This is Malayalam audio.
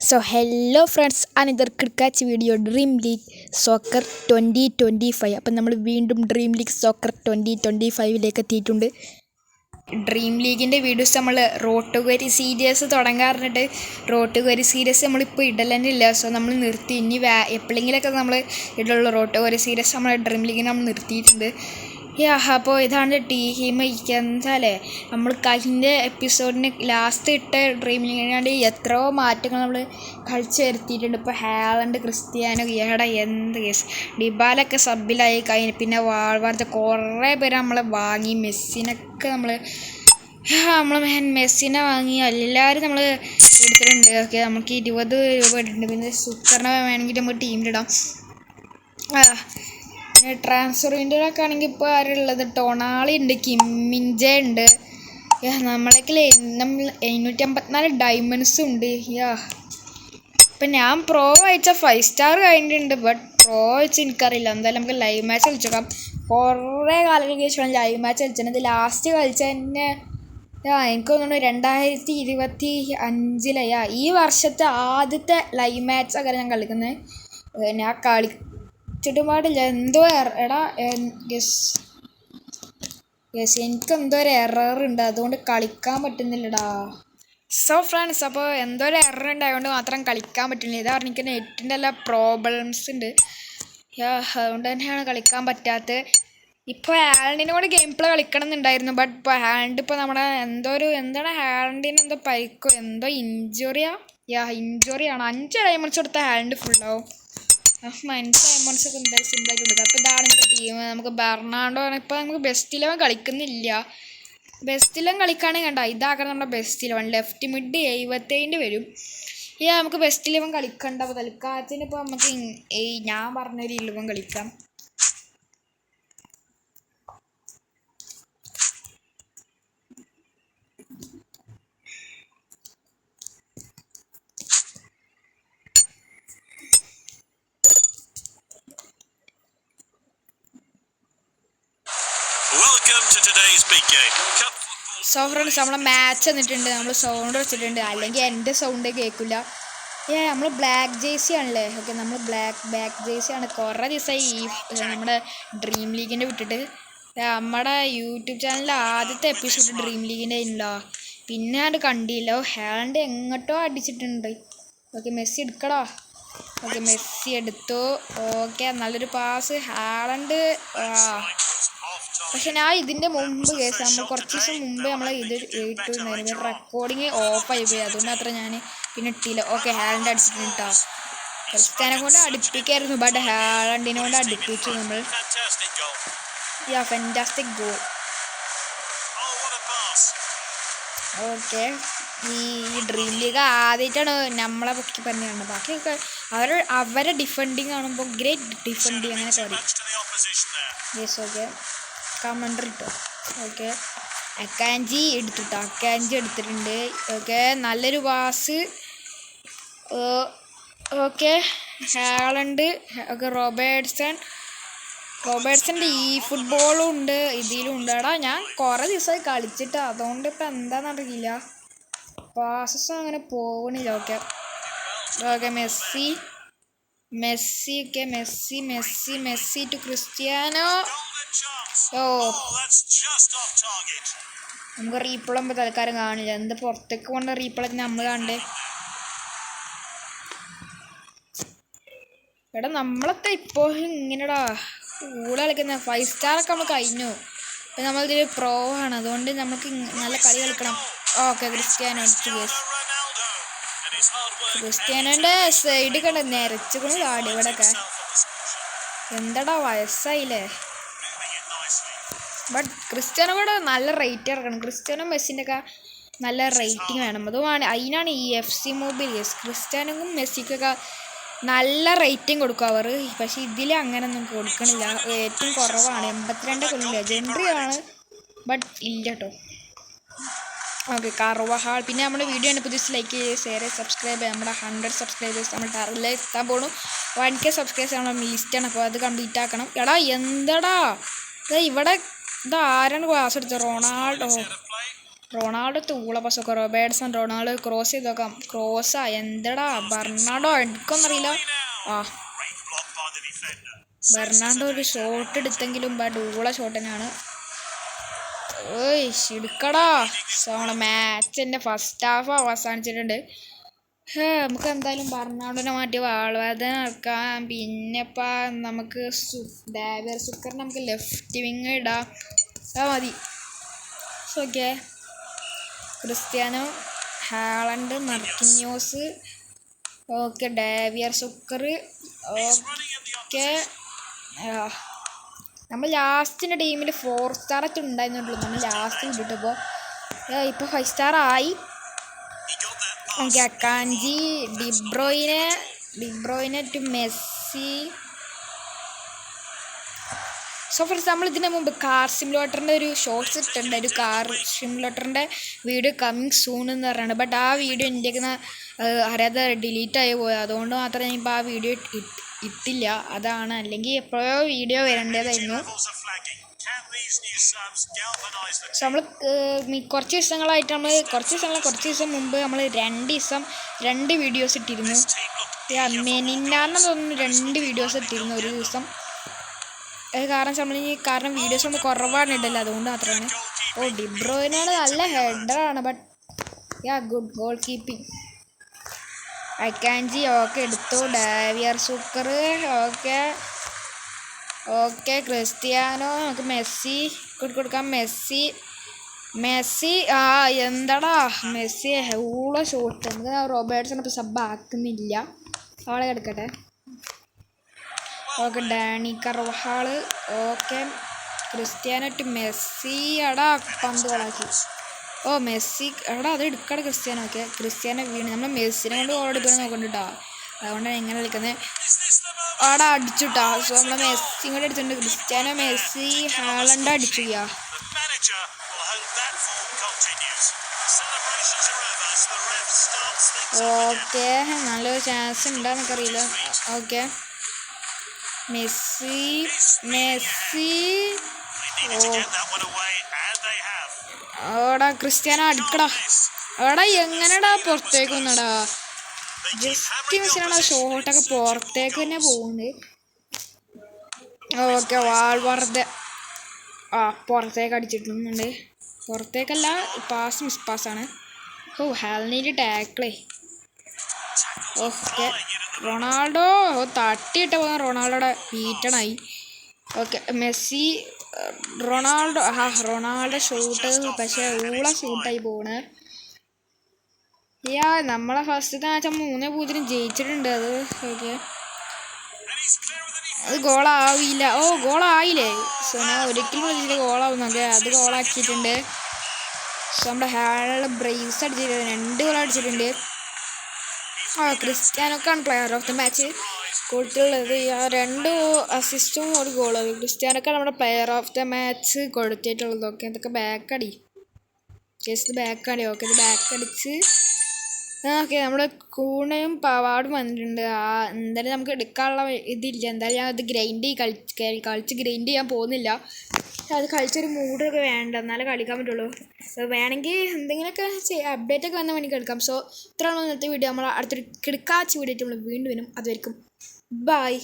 So hello friends, another cricket video Dream League Soccer 2025. അപ്പം നമ്മൾ വീണ്ടും ഡ്രീം ലീഗ് സോക്കർ 2025 എത്തിയിട്ടുണ്ട്. ഡ്രീം ലീഗിൻ്റെ വീഡിയോസ് നമ്മൾ റോഡ് ടു ഗോരി സീരീസ് തുടങ്ങാറുണ്ട്. റോഡ് ടു ഗോരി സീരീസ് നമ്മളിപ്പോൾ ഇടലന്നില്ല. സോ നമ്മൾ നിർത്തി. ഇനി എപ്പോഴെങ്കിലൊക്കെ നമ്മൾ ഇടുള്ള റോഡ് ടു ഗോരി സീരീസ് നമ്മൾ ഡ്രീം ലീഗിന് നമ്മൾ നിർത്തിയിട്ടുണ്ട്. അപ്പോൾ ഇതാണ് ടീം. എന്താല്ലേ നമ്മൾ കഴിഞ്ഞ എപ്പിസോഡിന് ലാസ്റ്റ് ഇട്ട ഡ്രീം ലീഗിനാണ്ട് എത്രയോ മാറ്റങ്ങൾ നമ്മൾ കളിച്ച് വരുത്തിയിട്ടുണ്ട്. ഇപ്പോൾ ഹാലൻഡ്, ക്രിസ്ത്യാനോ, എന്ത് കേസ് ഡിബാലൊക്കെ സബിലായി കഴിഞ്ഞ് പിന്നെ വാൾവാർത്ത കുറേ പേര് നമ്മളെ വാങ്ങി. മെസ്സിനൊക്കെ നമ്മൾ മെസ്സിനെ വാങ്ങി. എല്ലാവരും നമ്മൾ എടുത്തിട്ടുണ്ട്. ഓക്കെ, നമുക്ക് 20 രൂപ ഇട്ടിട്ടുണ്ട്. പിന്നെ സുക്കറിനെ വേണമെങ്കിൽ നമുക്ക് ടീമിലിടാം. പിന്നെ ട്രാൻസ്ഫർ വിൻഡോയിലൊക്കെ ആണെങ്കിൽ ഇപ്പോൾ ആരുള്ളത്? ടൊണാളി ഉണ്ട്, കിമ്മിൻജ ഉണ്ട്. നമ്മളേക്കിൽ 754 ഡയമണ്ട്സും ഉണ്ട്. ഇപ്പം ഞാൻ പ്രോ അയച്ച 5 സ്റ്റാർ കഴിഞ്ഞിട്ടുണ്ട്. ബട്ട് പ്രോ അയച്ച് എനിക്കറിയില്ല. എന്തായാലും നമുക്ക് ലൈവ് മാച്ച് കളിച്ചേക്കാം. കുറേ കാലങ്ങൾക്ക് ശേഷമാണ് ലൈവ് മാച്ച് കളിച്ചത്. ലാസ്റ്റ് കളിച്ച തന്നെ എനിക്ക് തോന്നുന്നു 2025 ഈ വർഷത്തെ ആദ്യത്തെ ലൈവ് മാച്ചൊക്കെ ഞാൻ കളിക്കുന്നത്. ഞാൻ കളിച്ചിട്ട് പാടില്ല. എന്തോ എടാ എനിക്കെന്തോ ഒരു എററുണ്ട്, അതുകൊണ്ട് കളിക്കാൻ പറ്റുന്നില്ലടാ. സോ ഫ്രണ്ട്സ്, അപ്പോൾ എന്തോ ഒരു എറർ ഉണ്ടായതുകൊണ്ട് മാത്രം കളിക്കാൻ പറ്റുന്നില്ല. ഇതാ എനിക്ക് നെറ്റിൻ്റെ എല്ലാ പ്രോബ്ലംസ് ഉണ്ട്. അതുകൊണ്ട് തന്നെയാണ് കളിക്കാൻ പറ്റാത്തത്. ഇപ്പോൾ ഹാലൻഡിൻ്റെ കൂടെ ഗെയിം പ്ലേ കളിക്കണം എന്നുണ്ടായിരുന്നു. ബട്ട് ഇപ്പോൾ ഹാലൻഡ് ഇപ്പോൾ നമ്മുടെ എന്താണ് ഹാലൻഡിന് എന്തോ പരിക്കോ എന്തോ ഇഞ്ചുറിയാണ്. 5 ഡയമണ്ട്സ് കൊടുത്ത ഹാലൻഡ് ഫുള്ളാവും. 5 ഡയമണ്ട്സ് ഒക്കെ എന്തായാലും സിമ്പിളായിട്ട് കൊടുക്കുക. അപ്പോൾ ഇതാണ് എൻ്റെ ടീം. നമുക്ക് ബെർണാണ്ടോ ഇപ്പോൾ നമുക്ക് ബെസ്റ്റ് 11 കളിക്കുന്നില്ല. ബെസ്റ്റ് 11 കളിക്കുകയാണെങ്കിൽ കണ്ട ഇതാക്കണം നമ്മുടെ ബെസ്റ്റ് 11. ലെഫ്റ്റ് മിഡ് 77 വരും. നമുക്ക് ബെസ്റ്റ് 11 കളിക്കണ്ട. അപ്പോൾ തൽക്കാലത്തിന് ഇപ്പോൾ നമുക്ക് ഞാൻ പറഞ്ഞൊരു 11 കളിക്കാം. സോ ഫ്രണ്ട്സ്, നമ്മളെ മാച്ച് വന്നിട്ടുണ്ട്. നമ്മൾ സൗണ്ട് വെച്ചിട്ടുണ്ട്, അല്ലെങ്കിൽ എൻ്റെ സൗണ്ട് കേൾക്കില്ല. നമ്മൾ ബ്ലാക്ക് ജേഴ്സി ആണല്ലേ. ഓക്കെ, നമ്മൾ ബാക്ക് ജേഴ്സി ആണ്. കുറേ ദിവസമായി നമ്മുടെ ഡ്രീം ലീഗിൻ്റെ വിട്ടിട്ട്. നമ്മുടെ യൂട്യൂബ് ചാനലിൽ ആദ്യത്തെ എപ്പിസോഡ് ഡ്രീം ലീഗിൻ്റെ ആയിരുന്നല്ലോ. പിന്നെ അത് കണ്ടില്ല. ഹാലൻഡ് എങ്ങോട്ടോ അടിച്ചിട്ടുണ്ട്. ഓക്കെ, മെസ്സി എടുക്കടാ. ഓക്കെ, മെസ്സി എടുത്തു. ഓക്കെ, നല്ലൊരു പാസ്. ഹാലൻഡ് പക്ഷെ ഞാൻ ഇതിൻ്റെ മുമ്പ് നമ്മൾ കുറച്ച് ദിവസം മുമ്പ് നമ്മൾ ഇത് ഇട്ടുണ്ടായിരുന്നു. റെക്കോർഡിങ് ഓഫായി പോയി, അതുകൊണ്ട് അത്ര ഞാൻ പിന്നെ ഇട്ടില്ല. ഓക്കെ, ഹാലൻഡ് അടിച്ചിട്ടുണ്ട് കേട്ടോ. ക്രിസ്ത്യാനെ കൊണ്ട് അടുപ്പിക്കായിരുന്നു, ബട്ട് ഹാലൻഡിനെ കൊണ്ട് അടുപ്പിച്ചു നമ്മൾ. Fantastic goal. ഓക്കെ, ഈ ഡ്രീം ലീഗ് ആദ്യമായിട്ടാണ് നമ്മളെ പൊക്കി പറഞ്ഞത്. ബാക്കിയൊക്കെ അവരെ ഡിഫെൻഡിങ് കാണുമ്പോൾ ഗ്രേറ്റ് ഡിഫെൻഡിങ് അങ്ങനെ പറയും. യെസ്, ഓക്കെ, കമൻഡർ ഇട്ടോ. ഓക്കെ, അക്കാഞ്ചി എടുത്തിട്ടോ. അക്കാഞ്ചി എടുത്തിട്ടുണ്ട്. ഓക്കെ, നല്ലൊരു പാസ്. Okay, Haaland. ഓക്കെ, റോബർട്ട്സൻ്റെ ഈ ഫുട്ബോളും ഉണ്ട്, ഇതിലും ഉണ്ട്. എടാ ഞാൻ കുറേ ദിവസമായി കളിച്ചിട്ട്, അതുകൊണ്ട് ഇപ്പം എന്താണെന്നറിയില്ല, പാസസ് അങ്ങനെ പോകണില്ല. Okay, Messi. Okay, Messi to Cristiano. നമുക്ക് റീപ്ലാകുമ്പോൾ തൽക്കാലം കാണില്ല. എന്ത് പുറത്തേക്ക് കൊണ്ട് റീപ്ലാക്ക് നമ്മൾ കാണണ്ടേ. എടാ നമ്മളൊക്കെ ഇപ്പോൾ ഇങ്ങനെടാ കൂടെ കളിക്കുന്ന 5 സ്റ്റാറൊക്കെ നമ്മൾ കഴിഞ്ഞു. ഇപ്പം നമ്മളിതിൽ പ്രോ ആണ്, അതുകൊണ്ട് നമുക്ക് നല്ല കളി കളിക്കണം. ഓക്കെ, ക്രിസ്ത്യാനോൻ്റെ സൈഡ് കണ്ട നിരച്ചുകൊണ്ട് കാടി ഇവിടെയൊക്കെ. എന്താടാ വയസ്സായില്ലേ. ബട്ട് ക്രിസ്ത്യാനോ കൂടെ നല്ല റേറ്റ് ഇറക്കണം. ക്രിസ്ത്യാനോ മെസ്സിൻ്റെ ഒക്കെ നല്ല റേറ്റിംഗ് വേണം. അതുമാണ് അതിനാണ് ഈ FC മൊബൈൽ. ക്രിസ്ത്യാനോക്കും മെസ്സിക്കൊക്കെ നല്ല റേറ്റിംഗ് കൊടുക്കും അവർ. പക്ഷേ ഇതിൽ അങ്ങനെ ഒന്നും കൊടുക്കണില്ല, ഏറ്റവും കുറവാണ്. 82 കൊല്ലം ലെജൻഡറി ആണ്, ബട്ട് ഇല്ല കേട്ടോ. Okay, Carvajal. പിന്നെ നമ്മുടെ വീഡിയോ ആണ് പുതിയ ലൈക്ക് ചെയ്യുക, ഷെയർ ചെയ്യുക, സബ്സ്ക്രൈബ് ചെയ്യുക. നമ്മുടെ 100 സബ്സ്ക്രൈബേഴ്സ് നമ്മൾ ടാർഗറ്റിൽ എത്താൻ പോകണം. 1K സബ്സ്ക്രൈബേഴ്സ് നമ്മൾ ലിസ്റ്റാണ്. അപ്പോൾ അത് കംപ്ലീറ്റ് ആക്കണം. എടാ എന്താടാ ഇവിടെ ആരാണ് ക്ലാസ് എടുത്തത്? റൊണാൾഡോ. റൊണാൾഡോ തൂള പസൊക്കെ റോബേർട്സൺ റൊണാൾഡോ ക്രോസ് ചെയ്ത് നോക്കാം. ക്രോസാ എന്തടാ ബെർണാഡോ എടുക്കൊന്നറിയില്ല. ആ ബെർണാഡോ ഒരു ഷോട്ട് എടുത്തെങ്കിലും ഡൂള ഷോട്ട് തന്നെയാണ്. എടുക്കടാ. നമ്മുടെ മാച്ചിൻ്റെ ഫസ്റ്റ് ഹാഫ് അവസാനിച്ചിട്ടുണ്ട്. നമുക്ക് എന്തായാലും ബെർണാഡോനെ മാറ്റി വാൾവേദന ഇറക്കാം. പിന്നെപ്പാ നമുക്ക് ഡേവിയർ സുക്കറിനെ നമുക്ക് ലെഫ്റ്റ് വിങ് ഇടാം. മതി. Okay. Cristiano, Haaland, Marquinhos, okay ഡേവിയർ സുക്കർ. ഓക്കെ. നമ്മൾ ലാസ്റ്റിൻ്റെ ടീമിൽ 4 സ്റ്റാർ ഒക്കെ ഉണ്ടായിരുന്നുള്ളൂ. നമ്മൾ ലാസ്റ്റ് വിട്ടിട്ടപ്പോൾ ഇപ്പോൾ 5 സ്റ്റാർ ആയി. Okay. Akanji, De Bruyne to Messi. So friends, നമ്മൾ ഇതിന് മുമ്പ് കാർ സിമുലേറ്ററിൻ്റെ ഒരു ഷോർട്സ് ഇട്ടിട്ടുണ്ട്. ഒരു കാർ സിമുലേറ്ററിൻ്റെ വീഡിയോ കമ്മിങ് സൂൺ എന്ന് പറയുന്നത്. ബട്ട് ആ വീഡിയോ എൻ്റെ അറിയാതെ ഡിലീറ്റ് ആയി പോയത്. അതുകൊണ്ട് മാത്രമേ ഇപ്പോൾ ആ വീഡിയോ ഇട്ടില്ല. അതാണ്, അല്ലെങ്കിൽ എപ്പോഴോ വീഡിയോ വരേണ്ടതായിരുന്നു. സോ നമ്മൾ കുറച്ച് ദിവസം മുമ്പ് നമ്മൾ 2 വീഡിയോസ് ഇട്ടിരുന്നു. മെനിഞ്ഞാന്ന് തോന്നുന്നു 2 വീഡിയോസ് ഇട്ടിരുന്നു ഒരു ദിവസം. കാരണം വീഡിയോസ് നമ്മൾ കുറവാണ് ഇടല്ലോ, അതുകൊണ്ട് മാത്രമാണ്. ഡിബ്രോയിനാണ് നല്ല ഹെഡറാണ്. But good goalkeeping. Akanji okay എടുത്തു. ഡേവിയർ സുക്കർ ഓക്കെ. ക്രിസ്ത്യാനോ, നമുക്ക് മെസ്സി കൊടുക്കാം. മെസ്സി എന്താടാ മെസ്സി ഊള ഷോട്ട്. നമുക്ക് റോബേർട്സൺ ഇപ്പോൾ സബ് ആക്കുന്നില്ല, അവളെ എടുക്കട്ടെ. Okay. Dani Carvajal. Okay. Cristiano to Messi. എടാ പന്ത് ഗോളാക്കി. മെസ്സി എടാ അത് എടുക്കട ക്രിസ്ത്യാനോ. ഓക്കെ. ക്രിസ്ത്യാനോ വീണ്. നമ്മൾ മെസ്സിനെ കൊണ്ട് ഗോൾ എടുക്കാൻ നോക്കണ്ടിട്ടാ, അതുകൊണ്ടാണ് എങ്ങനെ കളിക്കുന്നത്. അവിടെ അടിച്ചുട്ടാ. സോ നമ്മളെ മെസ്സി കൂടെ അടിച്ചിട്ടുണ്ട്. ക്രിസ്ത്യാനോ, മെസ്സി, ഹാളണ്ട് അടിച്ചു. ഓക്കെ. നല്ലൊരു ചാൻസ് ഉണ്ടാന്നൊക്കെ അറിയില്ല. ഓക്കെ. മെസ്സി ഓടാ. ക്രിസ്ത്യാനോ അടിക്കടാ. എടാ എങ്ങനെടാ പുറത്തേക്ക് വന്നടാ. ജസ്റ്റ് മിസ്സിനാണ് ഷോട്ടൊക്കെ പുറത്തേക്ക് തന്നെ പോകുന്നത്. ഓക്കെ. വാൾവർദ്ധെ പുറത്തേക്ക് അടിച്ചിട്ടുണ്ട്. പുറത്തേക്കല്ല, മിസ് പാസ്സാണ്. ഹാലനിൻ്റെ ടാക്കിളേ. ഓക്കെ. റൊണാൾഡോ തട്ടിയിട്ട് പോകുന്ന റൊണാൾഡോയുടെ ബീറ്റണായി. ഓക്കെ. മെസ്സി, റൊണാൾഡോ ഷൂട്ട്, പക്ഷേ ഊള ഷൂട്ടായി പോണ്. നമ്മളെ ഫസ്റ്റത്തെ മാച്ച് 3-0 ജയിച്ചിട്ടുണ്ട്. അത് ഓക്കെ. അത് ഗോളാവില്ല. ഗോളായില്ലേ. സോ ഞാൻ ഒരിക്കലും വിളിച്ചിട്ട് ഗോളാവുന്നൊക്കെ അത് ഗോളാക്കിയിട്ടുണ്ട്. സോ നമ്മുടെ ഹാള് ബ്രേസ് അടിച്ചിട്ടുണ്ട്. 2 ഗോൾ അടിച്ചിട്ടുണ്ട്. ക്രിസ്ത്യാനോക്കാണ് പ്ലെയർ ഓഫ് ദ മാച്ച് കൊടുത്തിട്ടുള്ളത്. 2 അസിസ്റ്റും 1 ഗോളും. ക്രിസ്ത്യാനോക്കാണ് നമ്മുടെ പ്ലെയർ ഓഫ് ദ മാച്ച് കൊടുത്തിട്ടുള്ളത്. ഓക്കെ. ഇതൊക്കെ ബാക്കടി. ജസ്റ്റ് ബാക്കടി. ഓക്കെ. ഇത് ബാക്കടിച്ച് ഓക്കെ. നമ്മുടെ കൂണയും പവാടും വന്നിട്ടുണ്ട്. എന്തായാലും നമുക്ക് എടുക്കാനുള്ള ഇതില്ല. എന്തായാലും ഞാൻ അത് കളിച്ച് ഗ്രൈൻഡ് ചെയ്യാൻ പോകുന്നില്ല. അത് കളിച്ചൊരു മൂഡൊക്കെ വേണ്ട, എന്നാലേ കളിക്കാൻ പറ്റുള്ളൂ. വേണമെങ്കിൽ എന്തെങ്കിലുമൊക്കെ അപ്ഡേറ്റ് ഒക്കെ വന്നാൽ വേണമെങ്കിൽ കളിക്കാം. സോ ഇത്രയാണ് ഇന്നത്തെ വീഡിയോ. നമ്മൾ അടുത്തൊരു കിടക്കാച്ച വീഡിയോ നമ്മൾ വീണ്ടും വരും. അതുവരെയും ബൈ.